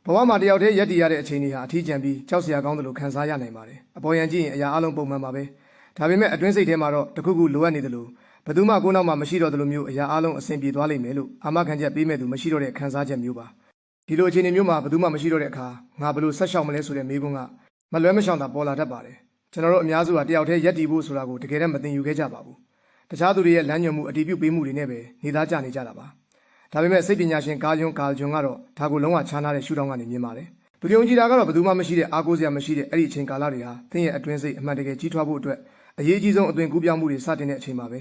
ဘဝမှာတယောက်တည်းရက်တည်ရတဲ့အချိန်တွေဟာအထီးကျန်ပြီးကြောက်စရာကောင်းတယ်လို့ခံစားရနိုင်ပါတယ်အပေါ်ယံကြည့်ရင်အရာအလုံးပုံမှန်ပါပဲဒါပေမဲ့အတွင်းစိတ်ထဲမှာတော့တခုခုလိုအပ်နေတယ်လို့ဘယ်သူမှကိုယ်နောက်မှာမရှိတော့တယ်လို့မျိုးအရာအလုံးအဆင်ပြေသွားလိမ့်မယ်လို့အာမခံချက်ပေးမဲ့သူမရှိတော့တဲ့ခံစားချက်မျိုးပါဒီလိုအခြေအနေမျိုးမှာဘယ်သူမှမရှိတော့တဲ့အခါငါဘယ်လိုဆက်ရှောင်မလဲဆိုတဲ့မေးခွန်းကမလွဲမရှောင်တာပေါ်လာတတ်ပါတယ်ကျွန်တော်တို့အများစုကတယောက်တည်းရက်တည်ဖို့ဆိုတာကိုတကယ်တမ်းမသိယူခဲ့ကြပါဘူးတခြားသူတွေရဲ့လမ်းညွှန်မှုအတီးပြုတ်ပေးမှုတွေနဲ့ပဲနေသားကြနေကြတာပါဒါပေမဲ့စိတ်ပညာရှင်ကာယွန်းကတော့ဒါကိုလုံးဝခြားနားတဲ့ရှုထောင့်ကနေမြင်ပါတယ်သူယုံကြည်တာကတော့ဘယ်သူမှမရှိတဲ့အားကိုးစရာမရှိတဲ့အဲ့ဒီအချိန်ကာလတွေဟာသင်ရဲ့အတွင်းစိတ်အမှန်တကယ်ကြီးထွားဖို့အတွက်အရေးကြီးဆုံးအသွင်ကူးပြောင်းမှုတွေစတင်တဲ့အချိန်ပါပဲ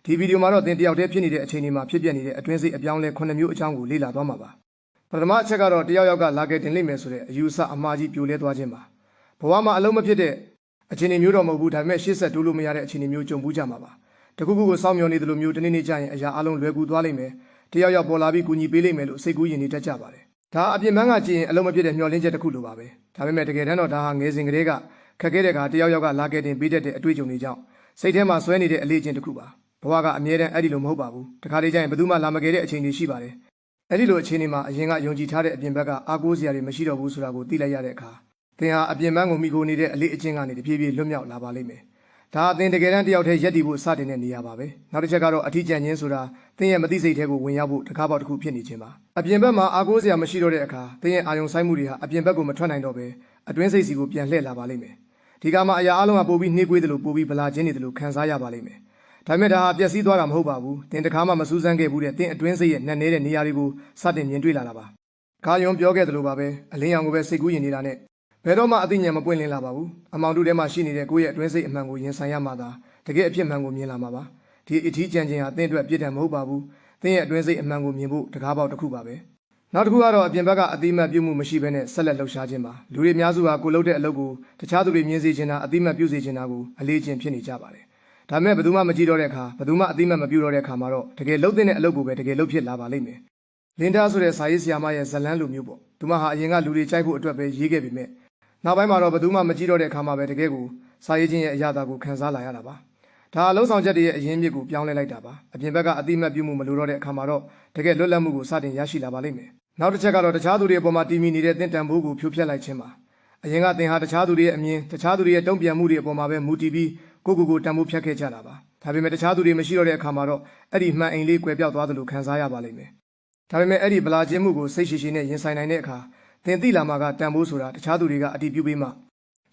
ဒီဗီဒီယိုမှာတော့သင်တယောက်တည်းဖြစ်နေတဲ့အချိန်တွေမှာဖြစ်ပျက်နေတဲ့အတွင်းစိတ်အပြောင်းလဲ9မျိုးအကြောင်းကိုလေ့လာသွားမှာပါပထမအချက်ကတော့တယောက်ယောက်ကလာခဲ့တင်လိမ့်မယ်ဆိုတဲ့အယူအဆအမှားကြီးပြိုလဲသွားခြင်းပါဘဝမှာအလုံးမဖြစ်တဲ့အခြေအနေမျိုးတော့မဟုတ်ဘူးဒါပေမဲ့ရှေ့ဆက်တိုးလို့မရတဲ့အခြေအနေမျိုးကြုံဘူးကြမှာပါတခုခုကိုစောင့်မျှော်နေတယ်လို့မျိုးတနေ့နေ့ကျရင်အရာအလုံးလွယ်ကူသွားလိမ့်မယ်တယောက်ယောက်ပေါ်လာပြီးကူညီပေးလိမ့်မယ်လို့စိတ်ကူးယဉ်နေတတ်ကြပါတယ်ဒါအပြင်ပန်းကကြည့်ရင်အလုံးမဖြစ်တဲ့မျှော်လင့်ချက်တစ်ခုလိုပါပဲဒါပေမဲ့တကယ်တမ်းတော့ဒါဟာငယ်စဉ်ကတည်းကခက်ခဲတဲ့အခါတယောက်ယောက်ကလာခဲ့တင်ပေးတတ်တဲ့အတွေ့အကြုံတွေကြောင့်စိတ်ထဲမှာဆွဲနေတဲ့အလေးအကျင့်တစ်ခုပါဘဝကအမြဲတမ်းအဲ့ဒီလိုမဟုတ်ပါဘူးတခါတလေကျရင်ဘယ်သူမှလာမခဲ့တဲ့အချိန်တွေရှိပါတယ်အဲ့ဒီလိုအခြေအနေမှာအရင်ကယုံကြည်ထားတဲ့အပြင်ဘက်ကအားကိုးစရာတွေမရှိတော့ဘူးဆိုတာကိုသိလိုက်ရတဲ့အခါသင်ဟာအပြင်ပန်းကိုမိကိုနေတဲ့အလေးအကျင့်ကနေတဖြည်းဖြည်းလွတ်မြောက်လာပါလိမ့်မယ်ဒါအသင်တကယ်တမ်းတယောက်တည်းရက်တည်ဖို့စတင်တဲ့နေရာပါပဲနောက်တစ်ချက်ကတော့အထီးကျန်ခြင်းဆိုတာသင်ရဲ့မသိစိတ်ထဲကိုဝင်ရောက်ဖို့တကားပေါက်တစ်ခုဖြစ်နေခြင်းပါအပြင်ဘက်မှာအားကိုးစရာမရှိတော့တဲ့အခါသင်ရဲ့အာယုံဆိုင်မှုတွေဟာအပြင်ဘက်ကိုမထွက်နိုင်တော့ပဲအတွင်းစိတ်စီကိုပြန်လှည့်လာပါလိမ့်မယ်ဒီကမှာအရာအလုံးကပိုပြီးနှေးကွေးတယ်လို့ပိုပြီးဗလာခြင်းနေတယ်လို့ခံစားရပါလိမ့်မယ်ဒါပေမဲ့ဒါဟာပျက်စီးသွားတာမဟုတ်ပါဘူးသင်တခါမှမစူးစမ်းခဲ့ဘူးတဲ့သင်အတွင်းစိတ်ရဲ့နှံ့နေတဲ့နေရာတွေကိုစတင်မြင်တွေ့လာတာပါကာယွန်ပြောခဲ့တယ်လို့ပါပဲအလင်းရောင်ကိုပဲစိတ်ကူးယဉ်နေတာနဲ့ဘယ်တော့မှအသိဉာဏ်မပွင့်လင်းလာပါဘူးအမောင်တို့ထဲမှာရှိနေတဲ့ကိုယ့်ရဲ့အတွင်းစိတ်အမှန်ကိုရင်ဆိုင်ရမှသာတကယ်အဖြစ်မှန်ကိုမြင်လာမှာပါဒီအထီးကျန်ခြင်းဟာသင်အတွက်ပြည့်တယ်မဟုတ်ပါဘူးသင်ရဲ့အတွင်းစိတ်အမှန်ကိုမြင်ဖို့တကားပေါက်တစ်ခုပါပဲနောက်တစ်ခုကတော့အပြင်ဘက်ကအတိမတ်ပြုမှုမရှိဘဲနဲ့ဆက်လက်လှုပ်ရှားခြင်းပါလူတွေအများစုဟာကိုလှုပ်တဲ့အလုပ်ကိုတခြားသူတွေမြင်စေချင်တာအတိမတ်ပြုစေချင်တာကိုအလေးချင်းဖြစ်နေကြပါတယ်ဒါပေမဲ့ဘယ်သူမှမကြည့်တော့တဲ့အခါဘယ်သူမှအတိမတ်မပြုတော့တဲ့အခါမှာတော့တကယ်လှုပ်တဲ့အလုပ်ကိုပဲတကယ်လှုပ်ဖြစ်လာပါလိမ့်မယ်လင်ဒါဆိုတဲ့စာရေးဆရာမရဲ့ဇလန်းလိုမျိုးပေါ့သူမဟာအရင်ကလူတွေကြိုက်ဖို့အတွက်ပဲရေးခဲ့ပေမဲ့နောက်ပိုင်းမှာတော့ဘယ်သူမှမကြည့်တော့တဲ့အခါမှာပဲတကယ်ကိုစာရေးခြင်းရဲ့အရာသာကိုခံစားလာရတာပါဒါအလုံးဆောင်ချက်တွေရဲ့အရင်းမြစ်ကိုပြောင်းလဲလိုက်တာပါအပြင်ဘက်ကအတိမတ်ပြုမှုမလိုတော့တဲ့အခါမှာတော့တကယ်လွတ်လပ်မှုကိုစတင်ရရှိလာပါလိမ့်မယ်နောက်တစ်ချက်ကတော့တခြားသူတွေအပေါ်မှာတီမီနေတဲ့တင့်တန်ဖိုးကိုဖြိုဖျက်လိုက်ခြင်းပါအရင်ကသင်ဟာတခြားသူတွေရဲ့အမြင်တခြားသူတွေရဲ့တုံ့ပြန်မှုတွေအပေါ်မှာပဲမူတည်ပြီးကိုတန်ဖိုးဖြတ်ခဲ့ကြတာပါဒါပေမဲ့တခြားသူတွေမရှိတော့တဲ့အခါမှာတော့အဲ့ဒီမှန်အိမ်လေးကွယ်ပြောက်သွားသလိုခံစားရပါလိမ့်မယ်ဒါပေမဲ့အဲ့ဒီဗလာခြင်းမှုကိုစိတ်ရှိရှိနဲ့ရင်ဆိုင်နိုင်တဲ့အခါသင်သိလာမှာကတန်ဖိုးဆိုတာတခြားသူတွေကအတီးပြုပေးမှ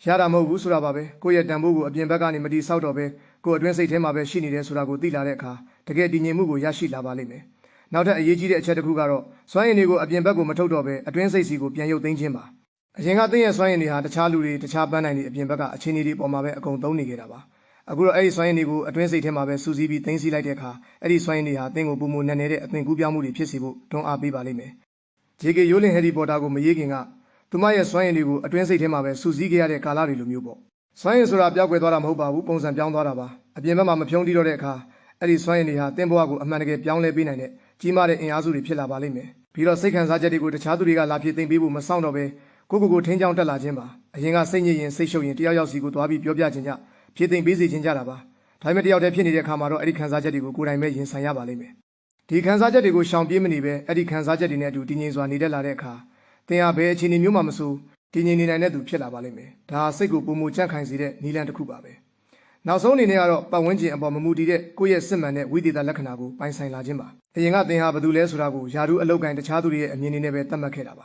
ရတာမဟုတ်ဘူးဆိုတာပါပဲကိုယ့်ရဲ့တန်ဖိုးကိုအပြင်ဘက်ကနေမတီးဆောက်တော့ပဲကိုယ်အတွင်းစိတ်ထဲမှာပဲရှိနေတယ်ဆိုတာကိုသိလာတဲ့အခါတကယ်တည်ငြိမ်မှုကိုရရှိလာပါလိမ့်မယ်နောက်ထပ်အရေးကြီးတဲ့အချက်တစ်ခုကတော့စွမ်းရည်တွေကိုအပြင်ဘက်ကိုမထုတ်တော့ပဲအတွင်းစိတ်စီကိုပြန်ရုပ်သိမ်းခြင်းပါအရင်ကသင်ရဲ့စွမ်းရည်တွေဟာတခြားလူတွေတခြားပန်းနိုင်တွေအပြင်ဘက်ကအခြေအနေတွေပေါ်မှာပဲအကုန်သုံးနေကြတာပါအခုတော့အဲ့ဒီစွမ်းရည်တွေကိုအတွင်းစိတ်ထဲမှာပဲစူးစီးပြီးသိမ်းဆည်းလိုက်တဲ့အခါအဲ့ဒီစွမ်းရည်တွေဟာသင်ကိုပုံမနက်နေတဲ့အသွင်ကူးပြောင်းမှုတွေဖြစ်စေဖို့တွန်းအားပေးပါလိမ့်မယ်JKရိုးလင်ဟယ်ရီပေါ်တာကိုမရေးခင်ကသူမရဲ့စွမ်းရည်တွေကိုအတွင်းစိတ်ထဲမှာပဲစူးစီးခဲ့ရတဲ့ကာလတွေလိုမျိုးပေါ့စွမ်းရည်ဆိုတာပျောက်ကွယ်သွားတာမဟုတ်ပါဘူးပုံစံပြောင်းသွားတာပါအပြင်ဘက်မှာမဖြုံးတီးတော့တဲ့အခါအဲ့ဒီစွမ်းရည်တွေဟာသင်ဘဝကိုအမှန်တကယ်ပြောင်းလဲပေးနိုင်တဲ့ကြီးမားတဲ့အင်အားစုတွေဖြစ်လာပါလိမ့်မယ်ပြီးတော့စိတ်ခံစားချက်တွေကိုတခြားသူတွေကလာဖြည့်သိမ့်ပေးဖို့မဆောင်တော့ပဲကိုထိန်းချောင်းတက်လာခြင်းပါအရင်ကစိတ်ညစ်ရင်စိတ်ရှုပ်ရင်တယောက်ယောက်စီကိုသွားပြီးပြောပြခြင်းကြဖြည့်သိမ့်ပေးစေခြင်းကြတာပါဒါပေမဲ့တယောက်တည်းဖြစ်နေတဲ့အခါမှာတော့အဲ့ဒီခံစားချက်တွေကိုကိုယ်တိုင်ပဲရင်ဆိုင်ရပါလိမ့်မယ်ဒီခံစားချက်တွေကိုရှောင်ပြေးမနေပဲအဲ့ဒီခံစားချက်တွေနဲ့အတူတည်ငြိမ်စွာနေတတ်လာတဲ့အခါသင်ဟာဘယ်အခြေအနေမျိုးမှမဆိုတည်ငြိမ်နေနိုင်တဲ့သူဖြစ်လာပါလိမ့်မယ်ဒါဟာစိတ်ကိုပုံမကြန့်ခိုင်စေတဲ့နည်းလမ်းတစ်ခုပါပဲနောက်ဆုံးအနေနဲ့ကတော့ပတ်ဝန်းကျင်အပေါ်မမူတည်တဲ့ကိုယ့်ရဲ့စစ်မှန်တဲ့ဝိသေသလက္ခဏာကိုပိုင်ဆိုင်လာခြင်းပါအရင်ကသင်ဟာဘယ်သူလဲဆိုတာကိုယာရုအလောက်ကိုင်းတခြားသူတွေရဲ့အမြင်တွေနဲ့ပဲသတ်မှတ်ခဲ့တာပ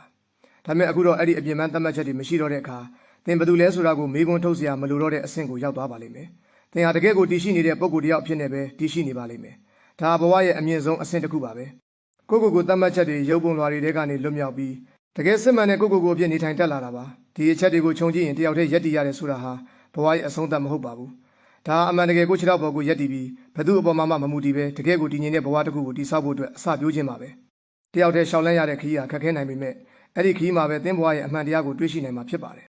ါဒါပေမဲ့အခုတော့အဲ့ဒီအပြင်ပန်းသတ်မှတ်ချက်တွေမရှိတော့တဲ့အခါသင်ဘယ်သူလဲဆိုတာကိုမေးခွန်းထုတ်စရာမလိုတော့တဲ့အဆင့်ကိုရောက်သွားပါလိမ့်မယ်သင်ဟာတကယ်ကိုတည်ရှိနေတဲ့ပုံကိုယ်တယောက်အဖြစ်နဲ့ပဲတည်ရှိနေပါလိမ့်မယ်ဒါဘဝရဲ့အမြင့်ဆုံးအဆင့်တစ်ခုပါပဲကိုသတ်မှတ်ချက်တွေရုပ်ပုံလွှာတွေကနေလွတ်မြောက်ပြီးတကယ်စစ်မှန်တဲ့ကိုအဖြစ်နေထိုင်တတ်လာတာပါဒီအချက်တွေကိုခြုံကြည့်ရင်တယောက်တည်းရက်တည်ရတယ်ဆိုတာဟာဘဝရဲ့အဆုံးသတ်မဟုတ်ပါဘူးဒါအမှန်တကယ်ကိုခြေထောက်ပေါ်ကိုရက်တည်ပြီးဘယ်သူအပေါ်မှာမှမမူတည်ပဲတကယ်ကိုတည်ငြိမ်တဲ့ဘဝတစ်ခုကိုတည်ဆောက်ဖို့အတွက်အစပြုခြင်းပါပဲတယောက်တည်းရှောင်လန်းရတဲ့ခရီးဟာခက်ခဲနိုင်ပေမဲ့အဲ့ဒီခရီးမှာပဲသင်ဘဝရဲ့အမှန်တရားကိုတွေ့ရှိနိုင်မှာဖြစ်ပါတယ်